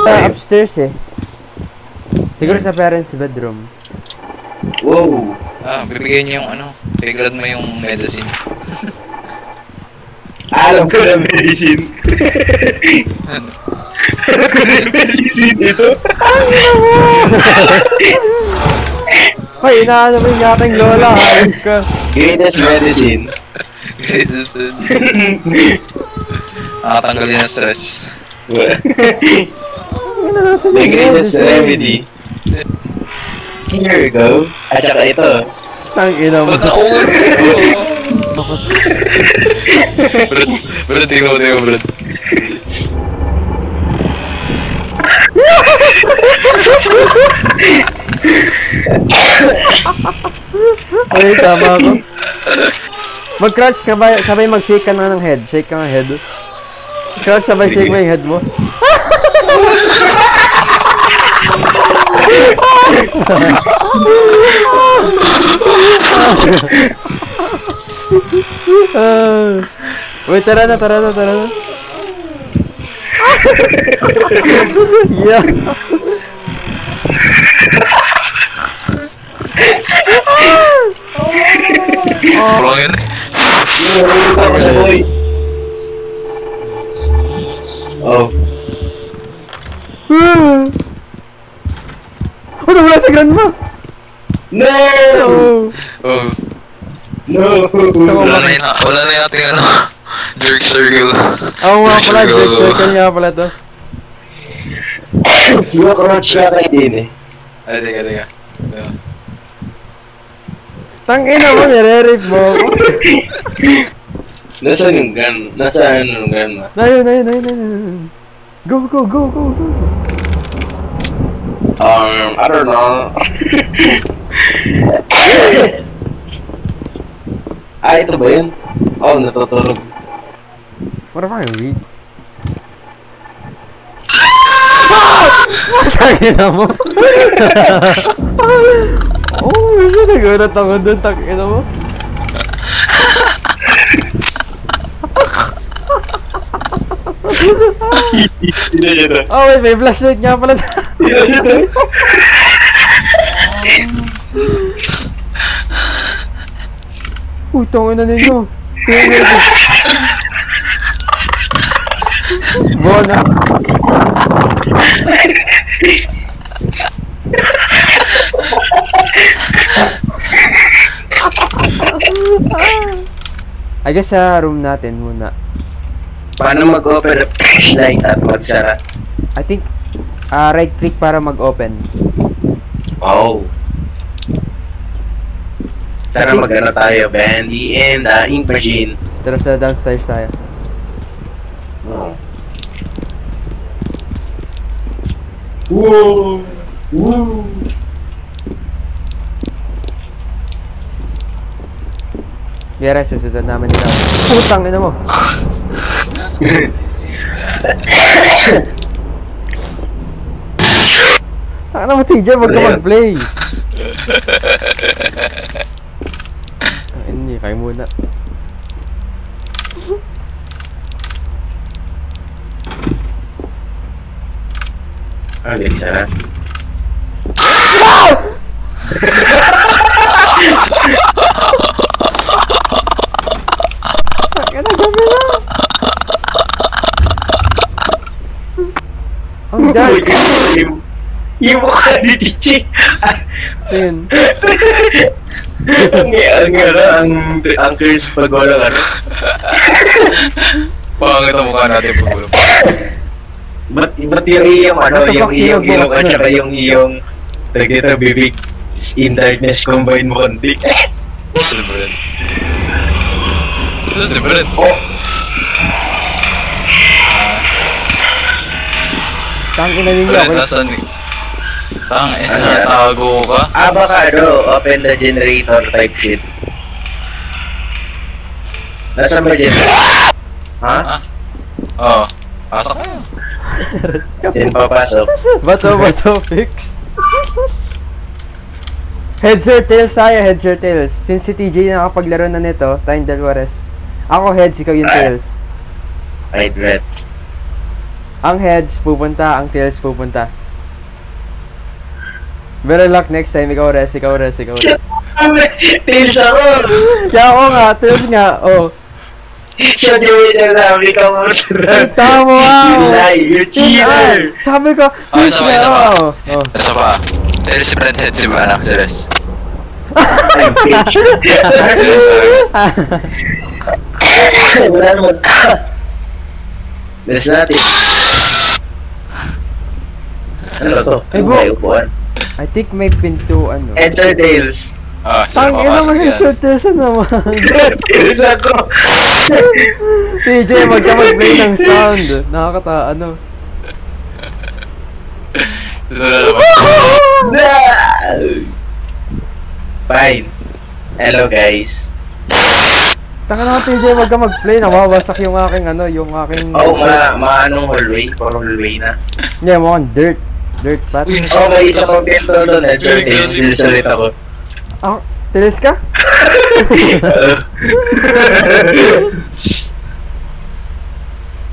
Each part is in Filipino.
Sa upstairs eh. Siguro sa parents' bedroom. Wow. Bibigyan niyo yung ano, bigyan mo yung medicine. Alam ko na medicine. Alam ko na medicine ito. Hoy, inaano mo yung aking lola, hayop ka. Greatest medicine. Greatest medicine. Nakatanggalin ng stress. The greatest remedy. Here we go. At saka ito. Tangina mo. Brad, tingnan mo, Brad. Ay, tama ako. Mag-crouch ka ba? Sabay mag-shake ka na ng head. Shake ka ng head. Crouch, sabay shake mo yung head mo. Wait, tara na. Yeah. Pulang yun. Ako sa boy. Oh. Oh, nawala si grandma! No! Oh, No! wala na yung ating ano, jerk circle. Oo nga pala, circle nga pala to. Yung crunch na kayo din eh. Ay, teka. Tangina mo, nire-rape mo ako. Nasaan yung gun? Nasaan yung gun mo? Ayun. Go. I don't know. Ito ba yun? Oh, natutulog. What if I read? Tangina mo. Oh, hindi nagulat ako doon. Tangina mo. Oh, wait, may flashlight nga pala. Uy, tangin na ninyo. Bona. I guess sa room natin muna. Paano mag-open ang flashlight at magsara? I think right click para mag-open. Oh. Tara mag-ano tayo, Bandy and the ink machine. Tara sa downstairs tayo. Woo! Woo! Gara, susunod namin nila. Putang ina mo. Ano mo, TJ? Wag ka mag-play. Hindi, kayo muna. Okay, sarap. Ang dahil. Yung mukha ni TJ. Ayun. Ang curse pag wala ka. Pangit ang mukha natin pagulong. Ba't yung iyong yung iyong at saka yung iyong nagdita bibig in darkness combine mo konti. Silvered. Silvered. Oh! Tangin na ninyo. Nasaan ni? Natago ka? Avocado, open the generator type shit. Nasaan ba generator? Ha? Oo. Pasok kayo. Saan papasok? Bato, fix. Heads or tails tayo, heads or tails. Since si TJ nakapaglaro na nito, tayong dalawa res. Ako heads, ikaw yung tails. I'd bet. Ang heads pupunta, ang tails pupunta. Better luck next time. Ikaw res. Tails ako! Kaya ako nga, tails nga. Oh. Siya yung winner namin, ikaw mo. Tama You lie, you cheater! Sabi ko, Isa pa. oh. Isa pa. Tails si Brent, head si ano, si Res. I'm bitch. Wala naman. There's natin. Ano to? Ay, Ano bro. tayo upuan? I think may pinto ano. Enter Tails. Sino Ang ina mo papasok yan? headshot tails naman. Tails ako! TJ, wag ka mag-play ng sound. Ano. Ito na naman. Fine. Hello guys. Taka na TJ, wag ka mag-play. Nawawasak yung aking Oh, anong hallway? Puro hallway na. Hindi, mukhang dirt. Dirt pat. Uy, Oh, may isa pang pinto doon. Enter Tails. Ulit ako. Ah, tilis ka?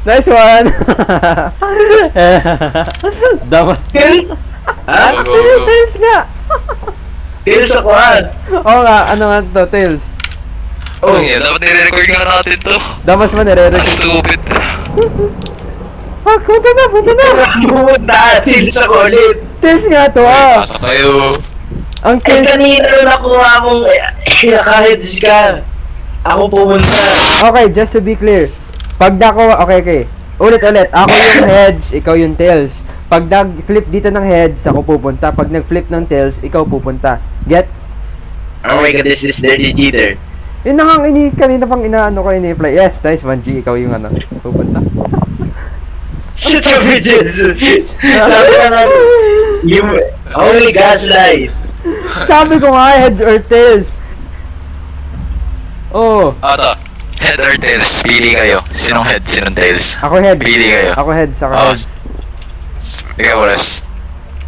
Nice one! Damas. Tails? Ha? Go, go, go. Tails nga! Tails ako ha? Oo nga, ano nga to, Tails? Oh, yeah, dapat nire-record nga natin to. Damas mo Ang nire-record. stupid. Ah, punta na! Pumunta! Tails ako ulit! Tails nga to, ah! Pasok kayo. Ang Eh, Tails... kanina nung nakuha mong naka-heads ka. Ako pumunta. Okay, just to be clear. Pag okay. Ulit. Ako yung heads, ikaw yung tails. Pag nag-flip dito ng heads, ako pupunta. Pag nag-flip ng tails, ikaw pupunta. Gets? Oh my god, this is dirty cheater. Yun na nga, kanina pang inaano ko ini-play. Yes, nice, 1G, ikaw yung pupunta. Shut up, bitches! Sabi ka nga, you only gaslight. Sabi ko nga, head or tails. Oh, Ito. Head or tails? Pili kayo. Sinong head? Sinong tails? ako heads. Pili kayo. Ako heads. Oh, Heads. Ikaw, Res.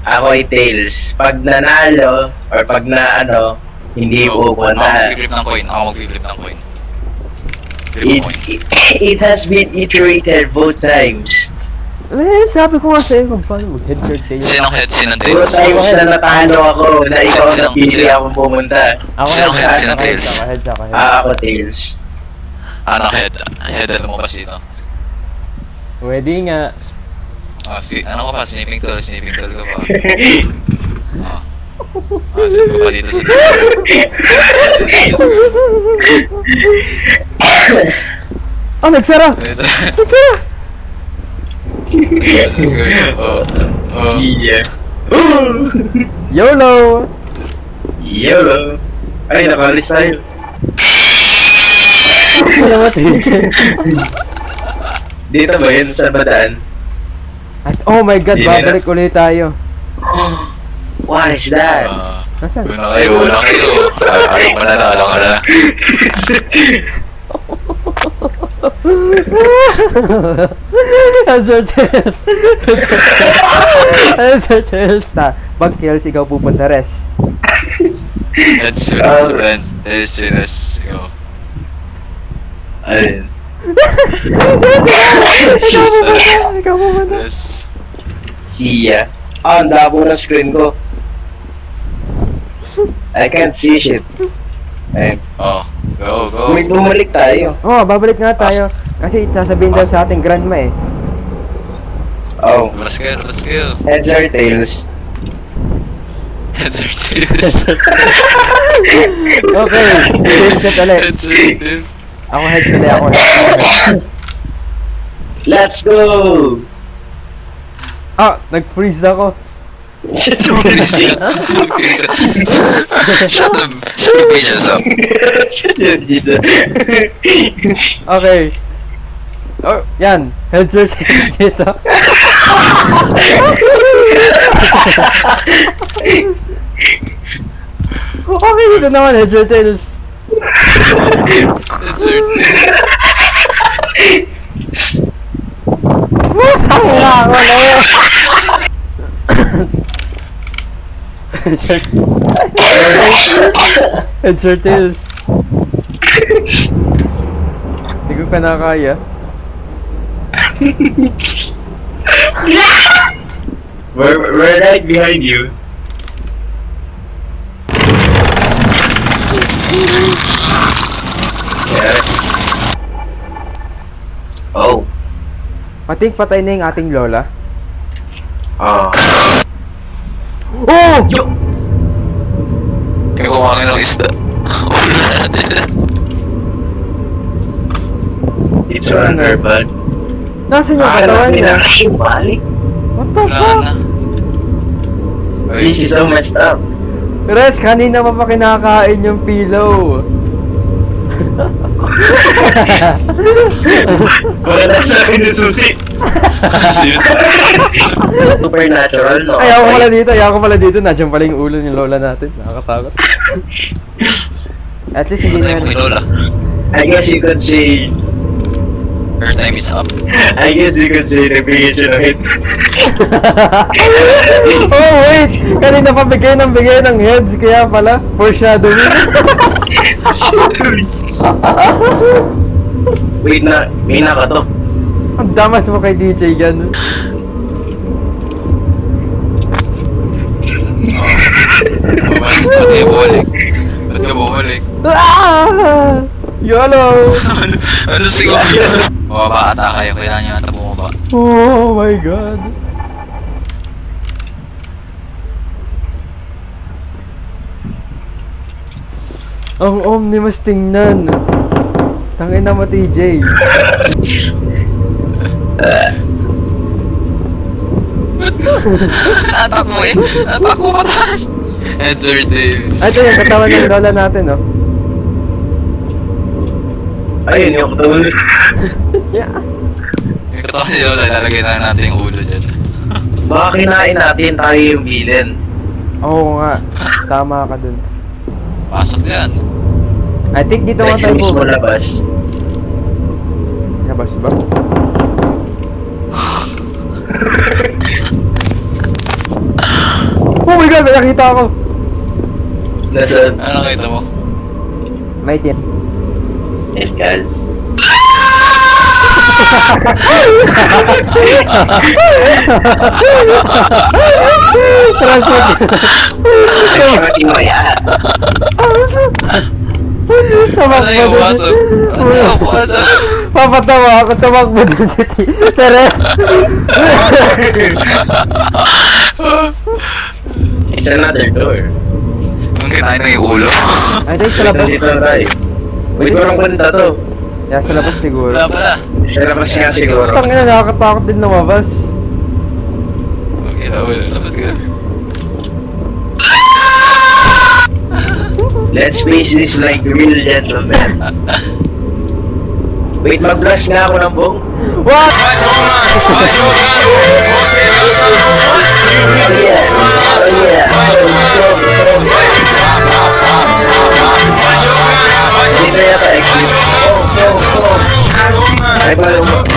Ako ay tails. Pag nanalo, or pag hindi Ako pupunta. mag-flip ng coin. Flip It, ng coin. it has been iterated both times. Sabi ko nga sa'yo kung paano mag-heads or tails. Sinong head? Sinong Both tails? times na natalo ako na ikaw ang Sinong- napili sinong- akong pumunta. Ako Sinong head? ako Sinong tails? Ako heads. Ako tails. Ano head? Head at lumabas dito. Pwede nga. Ano ka pa? Snipping tool ka pa. Sip ko pa dito sa Oh, nagsara! dito. Nagsara! Yeah. YOLO! YOLO. Ay, nakalis tayo. Ano mo, TJ? Dito ba yun sa badaan? Oh my god, Hindi na. babalik ulit tayo. What is that? Nasaan? Una kayo. Alam ka na. Answer tails. Answer tails na. Pag kills, ikaw pupunta res. Heads si Brent. Heads si Res. Ikaw. Ayun. Ikaw pupunta. Res. Siya. Ang labo ng screen ko. I can't see shit. Ayun. Oh. Go. Bumalik tayo. Oh, babalik nga tayo. Kasi sasabihin daw sa ating grandma eh. Oh. Let's go. Heads or tails? Heads or tails? Okay, tails set ulit. Heads or tails? Ako heads ulit, ako heads. Let's go! Ah, nag-freeze ako. Shut the bitches up. Jesus. Okay. Oh, yan. Heads or tails dito. Okay, dito naman. Heads or tails. Heads or tails? Masama nga ako na yun. Heads or tails. Hindi ko ka na kaya. We're right behind you. Yeah. Oh. I think patay na yung ating lola. Ah. Oh! May kumakain ng isda. Ulo na natin. It's on her, bud. Nasaan yung katawan niya? Balik. What the Wala fuck? na. This is so messed up. Res, kanina pa kinakain yung pillow. Baka nasa akin yung susi. Supernatural, no? Ayaw ko pala dito. Nandiyan pala yung ulo ng lola natin. Nakakatakot. At least hindi Patay mo kay na... Lola. I guess you could say... Her time is up. I guess you could say navigation of it. Oh wait! Kanina pa bigay ng heads. Kaya pala, foreshadowing. Wait na, may nakatok. Ang damas mo kay DJ yan. Ba't kayo bumalik? Ba't kayo bumalik? Ah! YOLO! Ano siguro? Bumaba ata kayo, kailangan nyo ata bumaba. Oh my god. Ang Omnimus tingnan. Tangin na mo, TJ. Natak mo eh. Natak mo pataas. Heads or tails. Ito yung katawan ng lola natin, oh. Ayun yung katawan. Yeah. Yung katawan ni Lola, ilalagay na natin yung ulo dyan. Baka kinain natin tayo yung villain. Oo nga. Tama ka dun. Pasok yan. I think dito nga Like tayo sa mismo pumunta. labas. Labas ba? Oh my god, may nakita ako! Nasaan? Ano nakita mo? May tip. Eh, guys. Translate. Nagkamati mo yan. Tamakbo Ano yung dun. WhatsApp? Ano yung WhatsApp? Papatawa ako, tamakbo dun si Teres. It's another door. Ang kinain na yung ulo. I think sa labas. Dito na tayo. Wait, parang punta to. Yeah, sa labas siguro. Wala pala. Sa labas nga siguro. Tangina, nakakatakot din lumabas. Okay na ulo. Labas ka na. Let's face this like real gentlemen. Wait, mag-blush nga ako ng buhok. What? Oh yeah. Oh yeah. Dito yata exit. Ay, palo mo ba?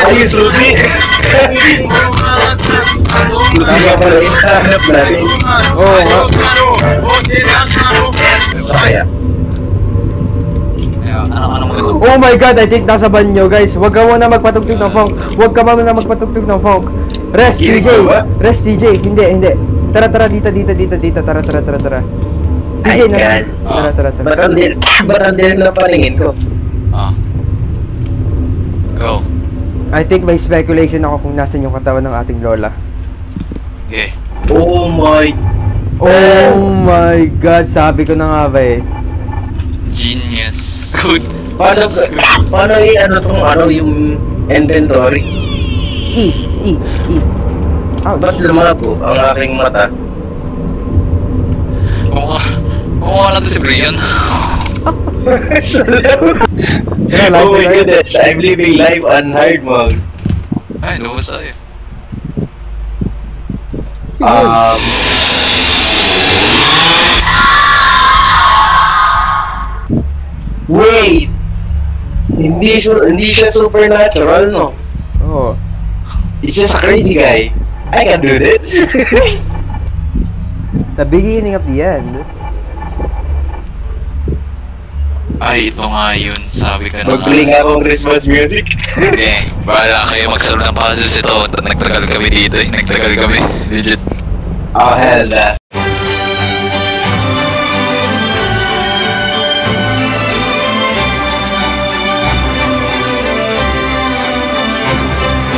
Ay, susi! Tama pala yung hanap natin. Oo nga. Kaya. Ano mo ito? Oh my god, I think nasa banyo guys. Huwag ka muna magpatugtog ng funk. Huwag ka muna magpatugtog ng funk. Rest Hindi TJ. ko ba? Rest TJ. Hindi. Tara dito. Tara. TJ Ay, na. God. Tara. Ba't ang dilim na paningin ko? Ah. Go. I think may speculation ako kung nasan yung katawan ng ating lola. Okay. Oh my... Oh my god, sabi ko na nga ba eh. Genius. Good. Paano yung inventory? E. Ba't lumago ang aking mata? Mukha natin si Brian. Oh my goodness, I'm living life on hard mode. Ay, lumabas tayo. Wait! Hindi siya supernatural, no? Oo. It's just a crazy guy. I can do this. The beginning of the end. Ay, ito nga yun. Sabi ka na Mag-play nga akong Christmas music. Eh, bahala kayo mag-solve ng puzzles ito. Nagtagal kami dito eh. Nagtagal kami. Legit. Oh, hell that.